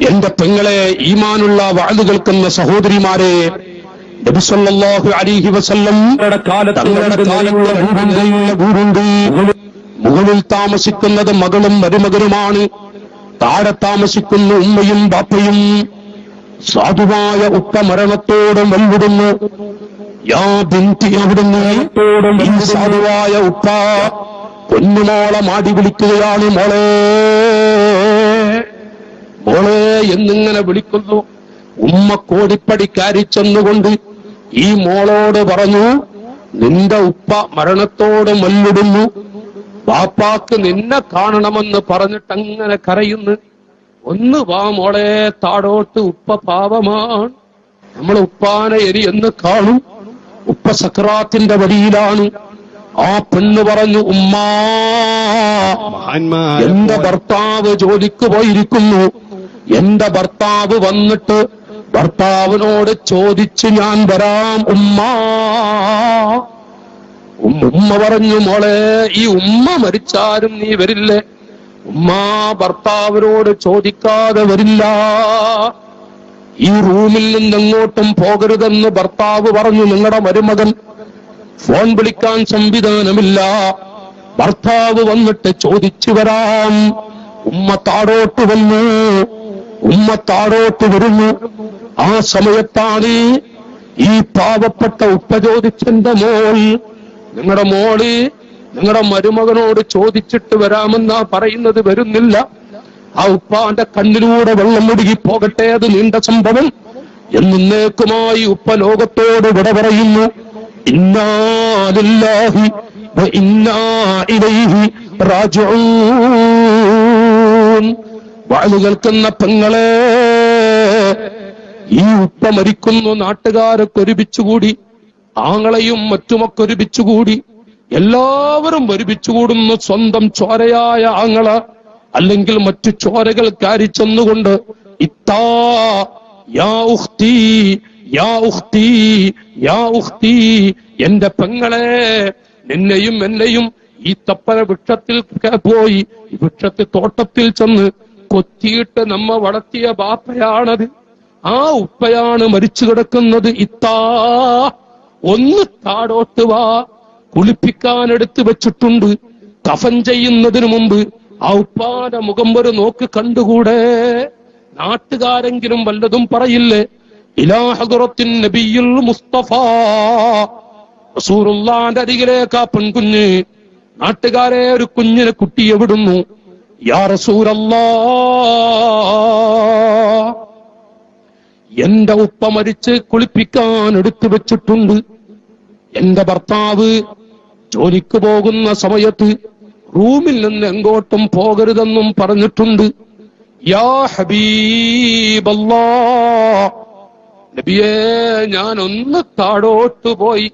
എന്റെ പെങ്ങളെ, ഈമാനുള്ള വഅദ് കേൾക്കുന്ന സഹോദരിമാരെ, നബി സല്ലല്ലാഹു അലൈഹി വസല്ലം തങ്ങളുടെ കാലത്ത് വീടുണ്ട്. മുകളിൽ താമസിക്കുന്നത് മകളും മരുമകനുമാണ്. താഴെ താമസിക്കുന്ന ഉമ്മയും ബാപ്പയും. സാധുവായ ഉപ്പ മരണത്തോട് മല്ലിടുന്നു. യാ ബിൻതി, അവിടുന്ന് ഈ സാധുവായ ഉപ്പ പൊന്നുമോളെ മാടി വിളിക്കുകയാണ്. മോളെ മോളെ എന്നിങ്ങനെ വിളിക്കുന്നു. ഉമ്മ കോടിപ്പടിക്കാരി ചെന്നുകൊണ്ട് ഈ മോളോട് പറഞ്ഞു, നിന്റെ ഉപ്പ മരണത്തോട് മല്ലിടുന്നു, ബാപ്പാക്ക് നിന്നെ കാണണമെന്ന് പറഞ്ഞിട്ടങ്ങനെ കരയുന്നു. ഒന്ന് വാ മോളെ താടോട്ട്, ഉപ്പ പാവമാണ്, നമ്മൾ ഉപ്പാനെ എരി എന്ന് കാണും, ഉപ്പ സക്രാത്തിന്റെ വഴിയിലാണ്. ആ പെണ്ണ് പറഞ്ഞു, ഉമ്മാ, എന്റെ ഭർത്താവ് ജോലിക്ക് പോയിരിക്കുന്നു, എന്റെ ഭർത്താവ് വന്നിട്ട് ഭർത്താവിനോട് ചോദിച്ച് ഞാൻ വരാം ഉമ്മാ. ഉമ്മ പറഞ്ഞു, മോളെ ഈ ഉമ്മ മരിച്ചാലും നീ വരില്ലേ? ഉമ്മ ഭർത്താവിനോട് ചോദിക്കാതെ വരില്ല. ഈ റൂമിൽ നിന്നെങ്ങോട്ടും പോകരുതെന്ന് ഭർത്താവ് പറഞ്ഞു. നിങ്ങളുടെ മരുമകൻ ഫോൺ വിളിക്കാൻ സംവിധാനമില്ല, ഭർത്താവ് വന്നിട്ട് ചോദിച്ചു വരാം. ഉമ്മ താഴോട്ട് വന്നു. ഉമ്മ താഴോട്ട് വരുന്നു. ആ സമയത്താണ് ഈ പാവപ്പെട്ട ഉപ്പ ചോദിച്ചെന്റെ മോൾ, നിങ്ങളുടെ മോള് നിങ്ങളുടെ മരുമകനോട് ചോദിച്ചിട്ട് വരാമെന്നാ പറയുന്നത്, വരുന്നില്ല. ആ ഉപ്പാന്റെ കണ്ണിലൂടെ വെള്ളം ഒഴുകി പോകട്ടെ, അത് നീണ്ട സംഭവം. എന്നേക്കുമായി ഉപ്പ ലോകത്തോട് വിട പറയുന്നു. ഇന്നാ ലില്ലാഹി വ ഇന്നാ ഇലൈഹി റാജിഊൻ. വാഴ കേൾക്കുന്ന പെങ്ങളെ, ഈ ഉപ്പ മരിക്കുന്നു. നാട്ടുകാരൊക്കെ ഒരുമിച്ചുകൂടി, ആങ്ങളെയും മറ്റുമൊക്കെ ഒരുമിച്ചുകൂടി, എല്ലാവരും ഒരുമിച്ചുകൂടുന്നു. സ്വന്തം ചോരയായ ആങ്ങള അല്ലെങ്കിൽ മറ്റു ചോരകൾ കാരിച്ചെന്നുകൊണ്ട്, ഇത്താ യാ ഉഖ്തി യാ ഉഖ്തി യാ ഉഖ്തി, എന്റെ പെങ്ങളെ, നിന്നെയും എന്നെയും ഈ തപ്പന വൃക്ഷത്തിൽ പോയി, ഈ വൃക്ഷത്തിൽ തോട്ടത്തിൽ ചെന്ന് കൊത്തിയിട്ട് നമ്മ വളർത്തിയ ബാപ്പയാണത്, ആ ഉപ്പയാണ് മരിച്ചു കിടക്കുന്നത്. ഇത്താ, ഒന്ന് താടോട്ട് വാ, കുളിപ്പിക്കാൻ എടുത്തു വെച്ചിട്ടുണ്ട്. കഫൻ ചെയ്യുന്നതിന് മുമ്പ് ആ ഉപ്പാന്റെ മുഖം ഒരു നോക്ക് കണ്ടുകൂടെ? നാട്ടുകാരെങ്കിലും വല്ലതും പറയില്ലേ? ഇലാ ഹദ്റത്തിൻ നബിയുൽ മുസ്തഫ, റസൂലുള്ളാഹിന്റെ അരികിലേക്ക് ആ പെൺകുഞ്ഞ്, നാട്ടുകാരെ ഒരു കുഞ്ഞിനെ കുട്ടിയെ വിടുന്നു. യാ റസൂലല്ലാഹ്, എന്റെ ഉപ്പ മരിച്ച് കുളിപ്പിക്കാൻ എടുത്തു വെച്ചിട്ടുണ്ട്. എന്റെ ഭർത്താവ് ജോലിക്ക് പോകുന്ന സമയത്ത് റൂമിൽ നിന്ന് എങ്ങോട്ടും പോകരുതെന്നും പറഞ്ഞിട്ടുണ്ട്. യാ ഹബീബല്ലാഹ്, നബിയേ, ഞാൻ ഒന്ന് താഴോട്ട് പോയി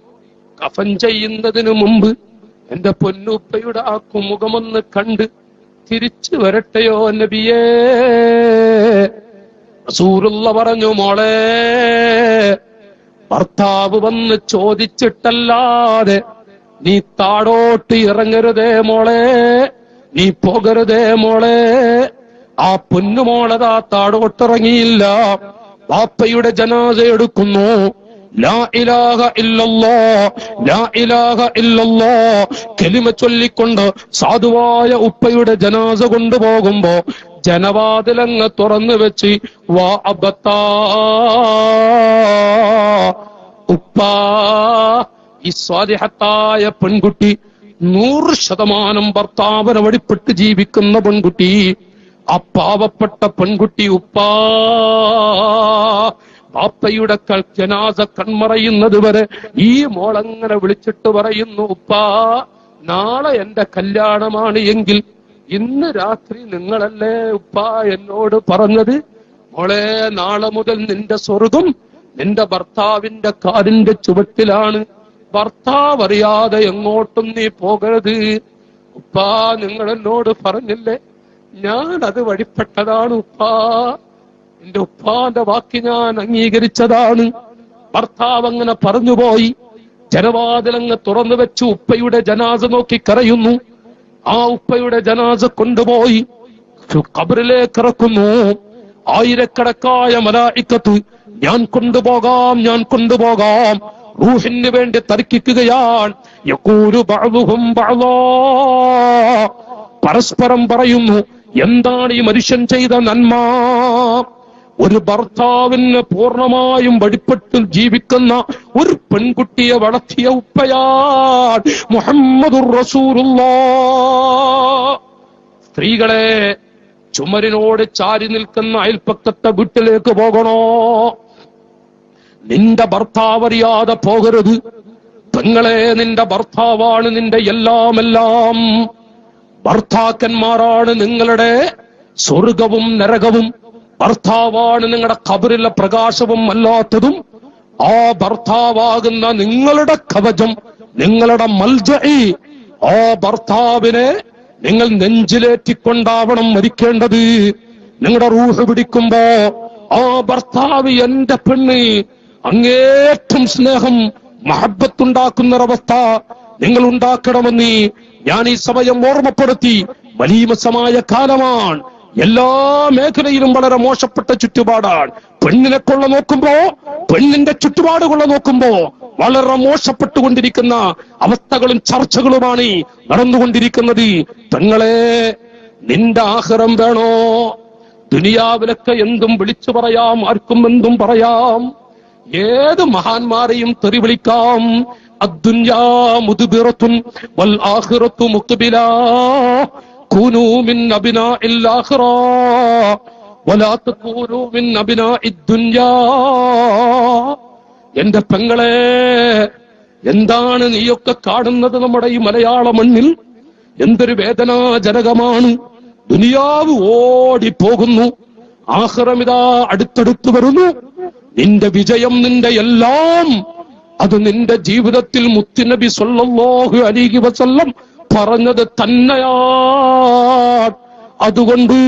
കഫൻ ചെയ്യുന്നതിന് മുമ്പ് എന്റെ പൊന്നുപ്പയുടെ ആ മുഖമൊന്ന് കണ്ട് തിരിച്ചു വരട്ടെയോ നബിയേ? റസൂലുള്ള പറഞ്ഞു, മോളെ, ഭർത്താവ് വന്ന് ചോദിച്ചിട്ടല്ലാതെ നീ താഴോട്ട് ഇറങ്ങരുതേ മോളെ, നീ പോകരുതേ മോളെ. ആ പൊന്നുമോളതാ താഴോട്ടിറങ്ങിയില്ല. ബാപ്പയുടെ ജനാസ എടുക്കുന്നു. ലാ ഇലാഹ ഇല്ലല്ലാഹ്, ലാ ഇലാഹ ഇല്ലല്ലാഹ് കലിമ ചൊല്ലിക്കൊണ്ട് സാധുവായ ഉപ്പയുടെ ജനാസ കൊണ്ടുപോകുമ്പോ ജനവാതിലങ്ങ് തുറന്നു വെച്ച്, വാ അബത്താ, ഉപ്പാ. ഈ സ്വാലിഹത്തായ പെൺകുട്ടി 100% ഭർത്താവിനെ വഴിപ്പെട്ട് ജീവിക്കുന്ന പെൺകുട്ടി, ആ പാവപ്പെട്ട പെൺകുട്ടി ഉപ്പാ, ബാപ്പയുടെ ജനാസ കൺമറയുന്നത് വരെ ഈ മോളങ്ങനെ വിളിച്ചിട്ട് പറയുന്നു, ഉപ്പാ, നാളെ എന്റെ കല്യാണമാണ് എങ്കിൽ ഇന്ന് രാത്രി നിങ്ങളല്ലേ ഉപ്പാ എന്നോട് പറഞ്ഞത്, മോളെ, നാളെ മുതൽ നിന്റെ സ്വർഗം നിന്റെ ഭർത്താവിന്റെ കാലിന്റെ ചുവട്ടിലാണ്, ഭർത്താവ് അറിയാതെ എങ്ങോട്ടും നീ പോകരുത്. ഉപ്പാ, നിങ്ങൾ എന്നോട് പറഞ്ഞില്ലേ, ഞാൻ അത് വഴിപ്പെട്ടതാണ് ഉപ്പാ, എന്റെ ഉപ്പാന്റെ വാക്ക് ഞാൻ അംഗീകരിച്ചതാണ്. ഭർത്താവ് അങ്ങനെ പറഞ്ഞുപോയി. ജനവാതിലങ്ങ് തുറന്നു വെച്ച് ഉപ്പയുടെ ജനാസ നോക്കി കരയുന്നു. ആ ഉപ്പയുടെ ജനാസ കൊണ്ടുപോയി ഖബറിലേക്ക് ഇറക്കുന്നു. ആയിരക്കണക്കായ മലായിക്കത്ത് ഞാൻ കൊണ്ടുപോകാം റൂഹിന് വേണ്ടി തർക്കിക്കുകയാണ്. യഖൂലു ബഅ്ദുഹും ബഅ്ദാ, പരസ്പരം പറയുന്നു, എന്താണ് ഈ മനുഷ്യൻ ചെയ്ത നന്മ? ഒരു ഭർത്താവിന് പൂർണ്ണമായും വഴിപ്പെട്ട് ജീവിക്കുന്ന ഒരു പെൺകുട്ടിയെ വളർത്തിയ ഉപ്പയാൻ മുഹമ്മദുർ റസൂലുള്ളാഹ്. സ്ത്രീകളെ, ചുമരിനോട് ചാരി നിൽക്കുന്ന അയൽപ്പക്കത്തെ വീട്ടിലേക്ക് പോകണോ? നിന്റെ ഭർത്താവ് അറിയാതെ പോകരുത്. പെങ്ങളെ, നിന്റെ ഭർത്താവാണ് നിന്റെ എല്ലാം. ഭർത്താക്കന്മാരാണ് നിങ്ങളുടെ സ്വർഗവും നരകവും. ഭർത്താവാണ് നിങ്ങളുടെ ഖബറിലെ പ്രകാശവും അല്ലാത്തതും. ആ ഭർത്താവാകുന്ന നിങ്ങളുടെ കവചം, നിങ്ങളുടെ മൽജഇ, ആ ഭർത്താവിനെ നിങ്ങൾ നെഞ്ചിലേറ്റിക്കൊണ്ടാവണം മരിക്കേണ്ടത്. നിങ്ങളുടെ റൂഹ് പിടിക്കുമ്പോ ആ ഭർത്താവ് എന്റെ പെണ്ണ്, അങ്ങേറ്റം സ്നേഹം മഹബത്തുണ്ടാക്കുന്നൊരവസ്ഥ നിങ്ങൾ ഉണ്ടാക്കണമെന്ന് ഞാൻ ഈ സമയം ഓർമ്മപ്പെടുത്തി. മലീമസമായ കാലമാണ്. എല്ലാ മേഖലയിലും വളരെ മോശപ്പെട്ട ചുറ്റുപാടാണ്. പെണ്ണിനെ കൊള്ള നോക്കുമ്പോ, പെണ്ണിന്റെ ചുറ്റുപാട് കൊള്ള നോക്കുമ്പോ വളരെ മോശപ്പെട്ടുകൊണ്ടിരിക്കുന്ന അവസ്ഥകളും ചർച്ചകളുമാണ് നടന്നുകൊണ്ടിരിക്കുന്നത്. പെങ്ങളെ, നിന്റെ ആഖിറം വേണോ? ദുനിയാവിലൊക്കെ എന്തും വിളിച്ചു പറയാം, ആർക്കും എന്തും പറയാം, ഏത് മഹാന്മാരെയും തെറി വിളിക്കാം. അദ്ദുനിയാ മുദ്ബിറത്തുൻ വൽ ആഖിറത്തു മുഖ്ബിലാ കൂനൂ മിൻ അബ്നാഇൽ ആഖിറ വലാ തകൂനൂ മിൻ അബ്നാഇദ് ദുനിയാ. എന്റെ പെങ്ങളെ, എന്താണ് നീയൊക്കെ കാണുന്നത്? നമ്മുടെ ഈ മലയാള മണ്ണിൽ എന്തൊരു വേദനാജനകമാണ്. ദുനിയാവ് ഓടിപ്പോകുന്നു, ആഖിറമിതാ അടുത്തടുത്ത് വരുന്നു. നിന്റെ വിജയം, നിന്റെ എല്ലാം, അത് നിന്റെ ജീവിതത്തിൽ മുത്തുനബി സ്വല്ലല്ലാഹു അലൈഹി വസല്ലം പറഞ്ഞത് തന്നെയാണ്. അതുകൊണ്ട്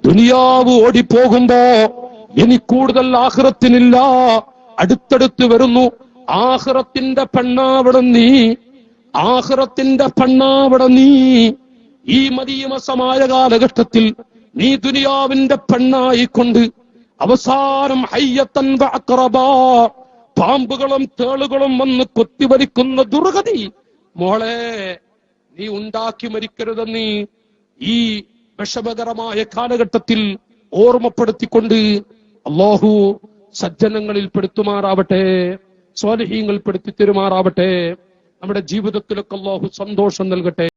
ദുനിയാവ് ഓടിപ്പോകുമ്പോ ഇനി കൂടുതൽ ആഖിറത്തിനില്ല, അടുത്തടുത്ത് വരുന്നു. ആഖിറത്തിന്റെ പെണ്ണാവിടെ നീ, ആഖിറത്തിന്റെ പെണ്ണാവിടെ നീ. ഈ മദീമസമായ കാലഘട്ടത്തിൽ നീ ദുനിയാവിന്റെ പെണ്ണായിക്കൊണ്ട് അവസാനം ഹയ്യത്തൻ വഅഖറബ, പാമ്പുകളും തേളുകളും വന്ന് കൊത്തിവലിക്കുന്ന ദുർഗതി മോളെ നീ ഉണ്ടാക്കി മരിക്കരുതെന്ന് ഈ വിഷമകരമായ കാലഘട്ടത്തിൽ ഓർമ്മപ്പെടുത്തിക്കൊണ്ട് അല്ലാഹു സജ്ജനങ്ങളിൽ പെടുത്തുമാറാവട്ടെ, സ്വാലിഹീങ്ങളിൽ പെടുത്തി തരുമാറാവട്ടെ. നമ്മുടെ ജീവിതത്തിലൊക്കെ അല്ലാഹു സന്തോഷം നൽകട്ടെ.